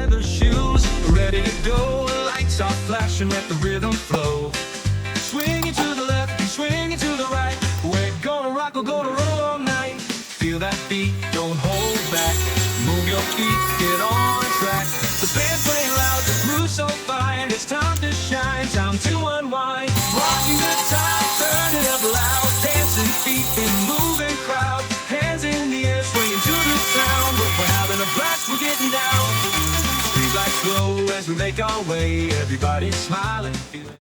leather shoes, ready to go. Lights are flashing, let the rhythm flow. Swinging to the left and swinging to the right. We're gonna rock, we're gonna roll all night. Feel that beat, don't hold back. Move your feet, get on track. The band's playing loud, the groove's so fine. It's time to shine, time to unwind. Rocking the top, turn it up loud. Dancing feet and moving crowd. Hands in the air, swinging to the sound. We're having a blast, we're getting down. Street lights glow as we make our way. Everybody's smiling.